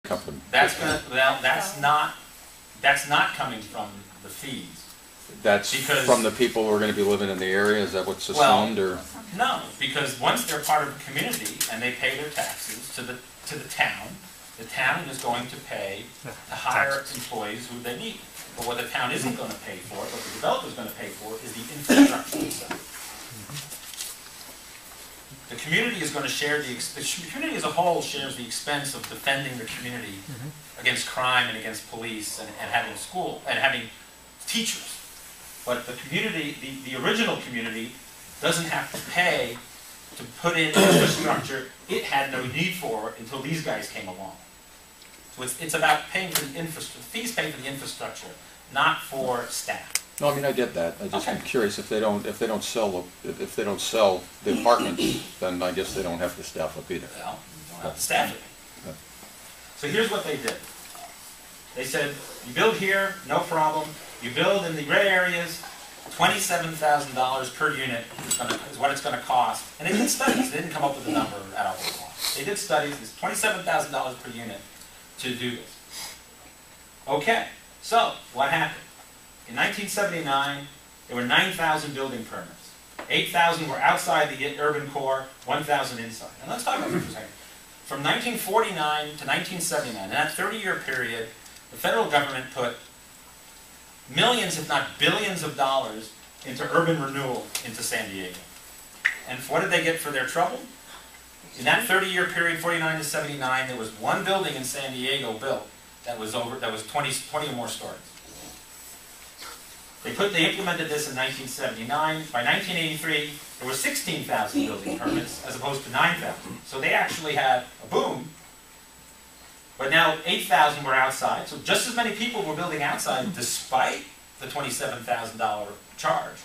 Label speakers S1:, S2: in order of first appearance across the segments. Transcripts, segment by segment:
S1: company.
S2: That's gonna, well, that's not coming from the fees.
S1: That's
S2: Because-
S1: from the people who are going to be living in the area? Is that what's assumed? Or
S2: No, because once they're part of a community and they pay their taxes to the town is going to pay to hire employees who they need. But what the town isn't going to pay for, what the developer is going to pay for, is the infrastructure itself. The community is going to share the community as a whole shares the expense of defending the community against crime and against police and having school and having teachers. But the community, the original community, doesn't have to pay to put in infrastructure it had no need for until these guys came along. So it's about paying for the infrastructure. Fees pay for the infrastructure, not for staff.
S1: no, I mean I get that. I just am curious if they don't sell the apartments, then I guess they don't have to staff up either.
S2: Well, you don't have to staff it.
S1: Yeah.
S2: So here's what they did. They said, you build here, no problem. You build in the gray areas, $27,000 per unit is what it's going to cost. And they did studies. They didn't come up with a number out of the law. They did studies. It's $27,000 per unit to do this. Okay, so what happened? In 1979, there were 9,000 building permits. 8,000 were outside the urban core, 1,000 inside. And let's talk about this for a second. From 1949 to 1979, in that 30-year period, the federal government put millions, if not billions of dollars into urban renewal into San Diego. And what did they get for their trouble? In that 30-year period, 49 to 79, there was one building in San Diego built that was 20 or more stories. They implemented this in 1979. By 1983, there were 16,000 building permits as opposed to 9,000. So they actually had a boom. But now 8,000 were outside. So just as many people were building outside despite the $27,000 charge.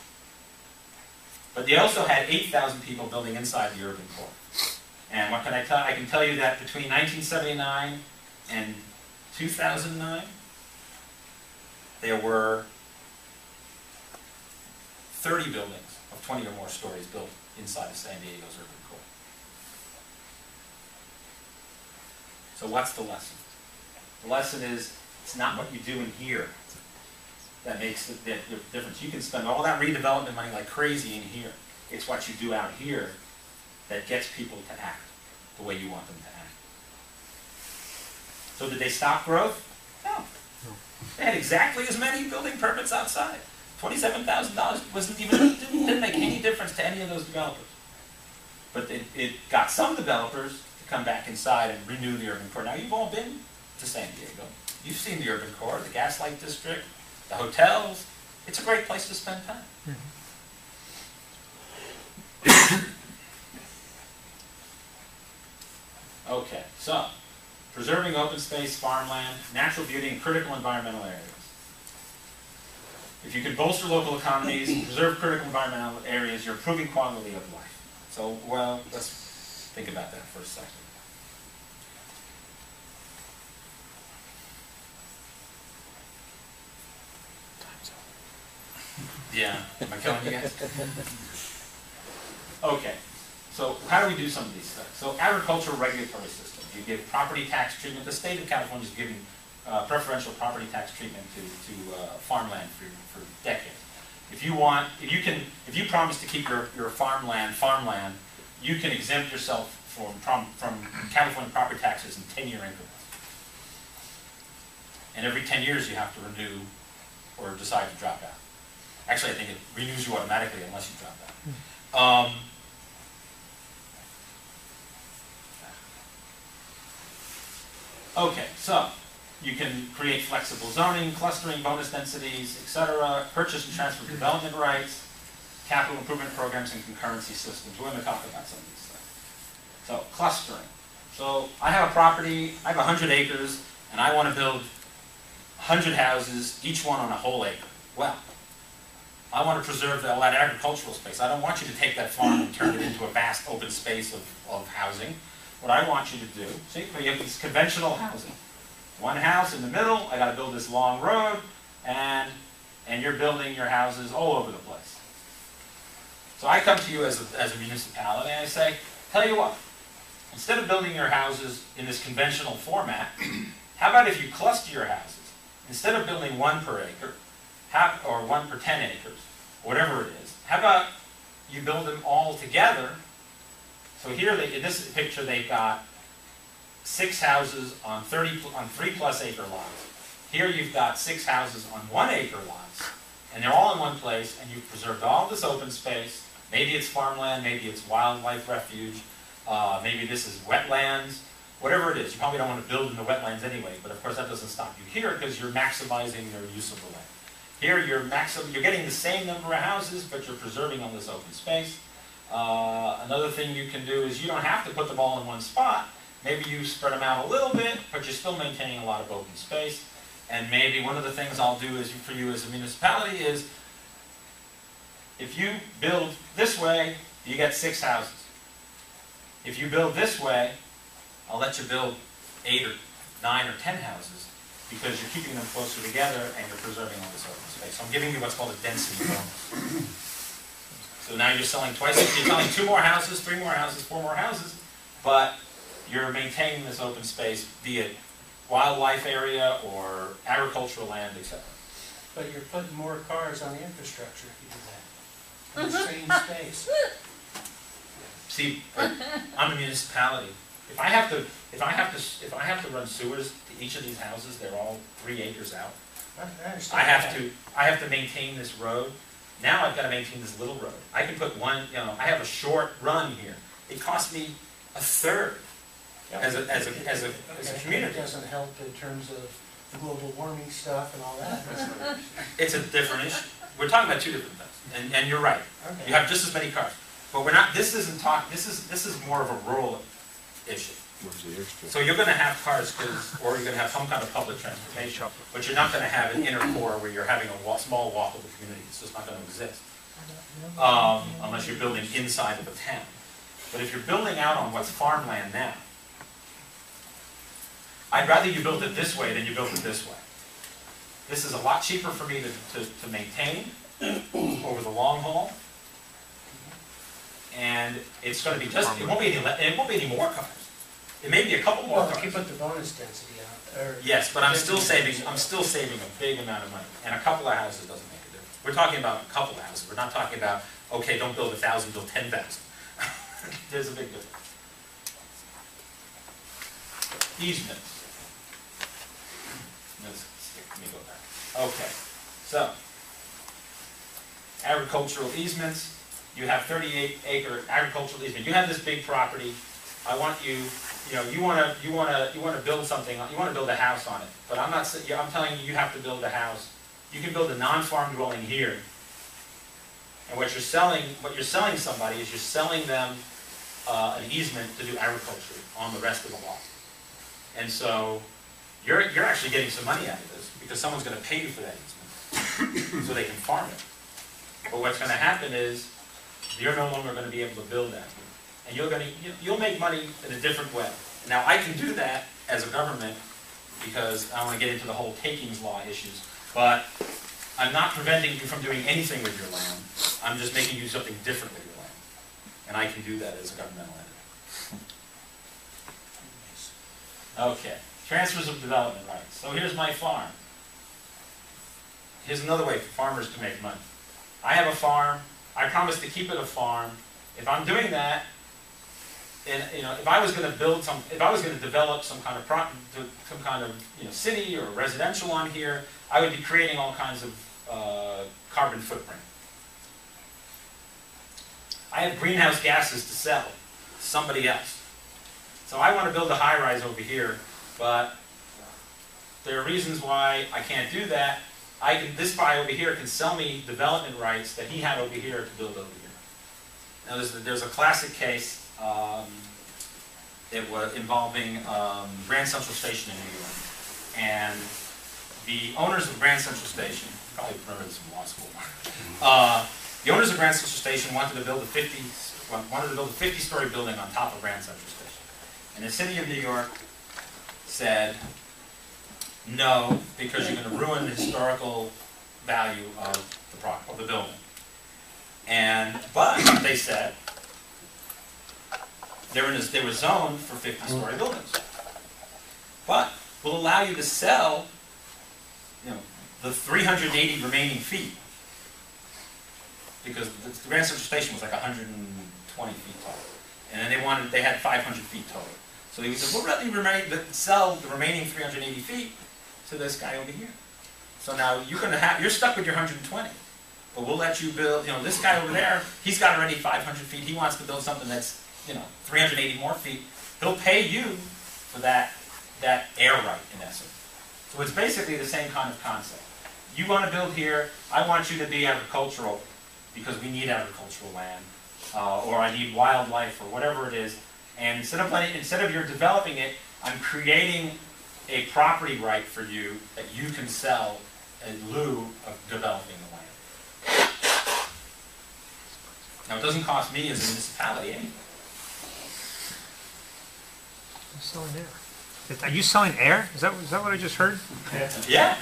S2: But they also had 8,000 people building inside the urban core. And what can I tell? I can tell you that between 1979 and 2009, there were 30 buildings of 20 or more stories built inside of San Diego's urban core. So what's the lesson? The lesson is, it's not what you do in here that makes the difference. You can spend all that redevelopment money like crazy in here. It's what you do out here that gets people to act the way you want them to act. So did they stop growth? No. They had exactly as many building permits outside. $27,000 wasn't even didn't make any difference to any of those developers. But it got some developers to come back inside and renew the urban core. Now you've all been to San Diego. You've seen the urban core, the Gaslight District, the hotels. It's a great place to spend time. Okay, so preserving open space, farmland, natural beauty, and critical environmental areas. If you can bolster local economies, preserve critical environmental areas, you're improving quality of life. So, well, let's think about that for a second. Yeah, am I killing you guys? Okay, so how do we do some of these things? So agricultural regulatory system. You give property tax treatment. The state of California is giving preferential property tax treatment to farmland for decades. If you promise to keep your farmland, you can exempt yourself from California property taxes in 10-year increments. And every 10 years you have to renew or decide to drop out. Actually, I think it renews you automatically unless you drop out. Okay, so you can create flexible zoning, clustering, bonus densities, etc., purchase and transfer development rights, capital improvement programs, and concurrency systems. We're going to talk about some of these things. So, clustering. So, I have a property, I have 100 acres, and I want to build 100 houses, each one on a whole acre. Well, I want to preserve all that agricultural space. I don't want you to take that farm and turn it into a vast open space of housing. What I want you to do, see, you have this conventional housing. One house in the middle, I got to build this long road, and you're building your houses all over the place. So I come to you as a municipality and I say, tell you what, instead of building your houses in this conventional format, about if you cluster your houses? Instead of building 1 per acre, or 1 per 10 acres, whatever it is, how about you build them all together? So here, in this picture, they've got 6 houses on 3+ acre lots. Here you've got 6 houses on 1 acre lots, and they're all in one place, and you've preserved all this open space. Maybe it's farmland, maybe it's wildlife refuge, maybe this is wetlands, whatever it is. You probably don't want to build in the wetlands anyway, but of course that doesn't stop you here because you're maximizing your use of the land. Here you're getting the same number of houses, but you're preserving all this open space. Another thing you can do is you don't have to put them all in one spot. Maybe you spread them out a little bit, but you're still maintaining a lot of open space. And maybe one of the things I'll do is for you as a municipality is, if you build this way, you get 6 houses. If you build this way, I'll let you build 8 or 9 or 10 houses because you're keeping them closer together and you're preserving all this open space. So I'm giving you what's called a density bonus. So now you're selling twice, you're selling 2 more houses, 3 more houses, 4 more houses, but you're maintaining this open space, be it wildlife area or agricultural land, etc.
S3: But you're putting more cars on the infrastructure if you do that. In the same space.
S2: See, I'm a municipality. If I have to run sewers to each of these houses, they're all 3 acres out.
S3: I understand.
S2: I have to maintain this road. Now I've got to maintain this little road. I can put one, I have a short run here. It costs me a third as a community.
S3: It doesn't help in terms of the global warming stuff and all that.
S2: It's a different issue. We're talking about 2 different things, and you're right.
S3: Okay.
S2: You have just as many cars, but we're not. This is more of a rural issue.
S1: Where's the airstrip?
S2: So you're going to have cars, or you're going to have some kind of public transportation, but you're not going to have an inner core where you're having a small walkable community. It's just not going to exist unless you're building inside of a town. But if you're building out on what's farmland now, I'd rather you build it this way than you build it this way. This is a lot cheaper for me to maintain over the long haul, and it's going to be just, it won't be any more cars. It may be a couple more
S3: Well,
S2: cars.
S3: if you put the bonus density out.
S2: Yes, but I'm still saving a big amount of money, and a couple of houses doesn't make a difference. We're talking about a couple of houses. We're not talking about, okay, don't build 1,000, build 10,000. There's a big difference. Easements. Let me go back. Okay, so agricultural easements. You have 38-acre agricultural easement. You have this big property. I want you. You want to build something. You want to build a house on it. But I'm not. I'm telling you, you have to build a house. You can build a non-farm dwelling here. And what you're selling somebody is you're selling them an easement to do agriculture on the rest of the lot. And so you're actually getting some money out of this because someone's going to pay you for that easement so they can farm it. But what's going to happen is you're no longer going to be able to build that. And you'll make money in a different way. Now, I can do that as a government because I want to get into the whole takings law issues, but I'm not preventing you from doing anything with your land. I'm just making you do something different with your land. And I can do that as a governmental entity. Okay, transfers of development rights. So here's my farm. Here's another way for farmers to make money. I have a farm. I promise to keep it a farm. If I'm doing that, and if I was going to develop some kind of city or residential on here, I would be creating all kinds of carbon footprint. I have greenhouse gases to sell to somebody else. So I want to build a high-rise over here, but there are reasons why I can't do that. This guy over here can sell me development rights that he had over here to build over here. Now there's a classic case involving Grand Central Station in New York. And the owners of Grand Central Station, you probably remember this from law school. The owners of Grand Central Station wanted to build a 50-story building on top of Grand Central Station. And the city of New York said, no, because you're going to ruin the historical value of the building. But they said they were zoned for 50-story buildings. But will allow you to sell, you know, the 380 remaining feet. Because the Grand Central Station was like 120 feet tall. And then they had 500 feet total. So he said, we'll let you sell the remaining 380 feet to this guy over here. So now you're stuck with your 120. But we'll let you build, you know, this guy over there, he's got already 500 feet. He wants to build something that's, you know, 380 more feet. He'll pay you for that air right, in essence. So it's basically the same kind of concept. You want to build here, I want you to be agricultural because we need agricultural land, or I need wildlife, or whatever it is. And instead of you're developing it, I'm creating a property right for you that you can sell in lieu of developing the land. Now, it doesn't cost me as a municipality anything.
S4: I'm selling air. Are you selling air? Is that what I just heard?
S2: Yeah,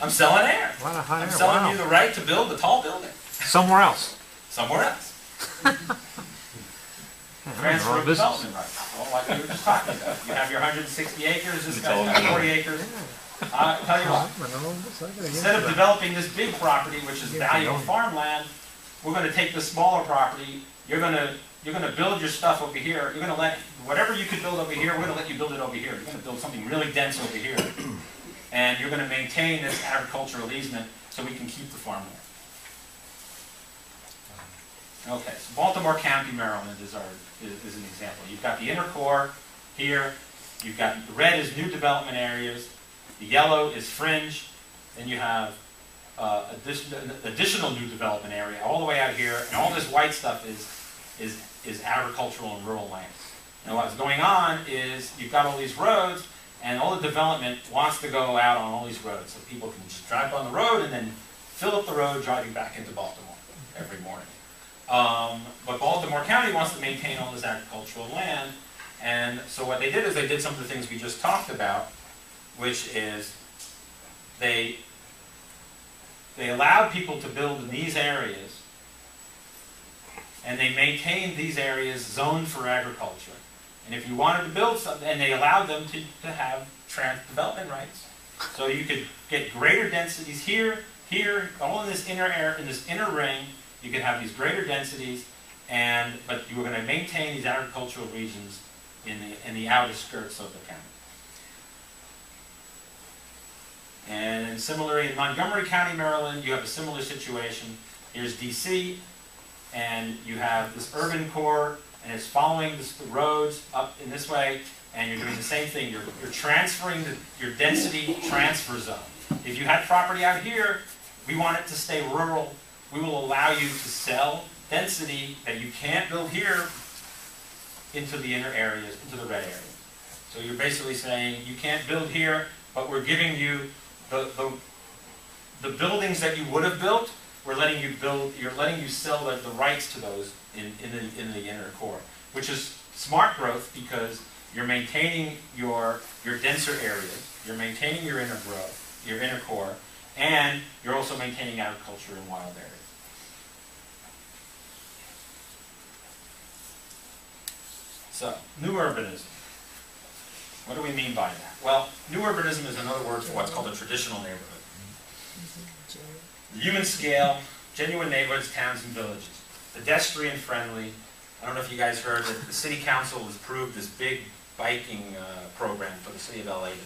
S2: I'm selling air.
S4: A lot of hot air.
S2: I'm selling
S4: Wow.
S2: you the right to build a tall building.
S4: Somewhere else.
S2: Somewhere else.
S4: Yeah,
S2: Transfer
S4: I'm
S2: of
S4: in business.
S2: development rights. Well, like we were just talking about. You have your 160 acres, this guy's got 40 acres. Tell you what, instead of developing this big property, which is valuable farmland, we're going to take the smaller property. You're going to build your stuff over here. You're going to let whatever you could build over here, we're going to let you build it over here. You're going to build something really dense over here. And you're going to maintain this agricultural easement so we can keep the farmland. Okay, so Baltimore County, Maryland is an example. You've got the inner core here. You've got the red is new development areas. The yellow is fringe. Then you have additional new development area all the way out here. And all this white stuff is agricultural and rural land. And what's going on is you've got all these roads, and all the development wants to go out on all these roads. So people can just drive on the road and then fill up the road driving back into Baltimore every morning. But Baltimore County wants to maintain all this agricultural land, and so what they did is they did some of the things we just talked about, which is they allowed people to build in these areas, and they maintained these areas zoned for agriculture. And if you wanted to build something, and they allowed them to have development rights, so you could get greater densities here, all in this inner ring. You could have these greater densities, but you were going to maintain these agricultural regions in the outer skirts of the county. And similarly, in Montgomery County, Maryland, you have a similar situation. Here's DC, and you have this urban core, and it's following the roads up in this way, and you're doing the same thing. You're transferring your density transfer zone. If you had property out here, we want it to stay rural. We will allow you to sell density that you can't build here into the inner areas, into the red areas. So you're basically saying you can't build here, but we're giving you the buildings that you would have built. We're letting you build. You're letting you sell the rights to those in the inner core, which is smart growth because you're maintaining your denser areas. You're maintaining your inner growth, your inner core, and you're also maintaining agriculture in wild areas. So, new urbanism. What do we mean by that? Well, new urbanism is another word for what's called a traditional neighborhood. The human scale, genuine neighborhoods, towns, and villages. Pedestrian friendly. I don't know if you guys heard that the city council has approved this big biking program for the city of LA today.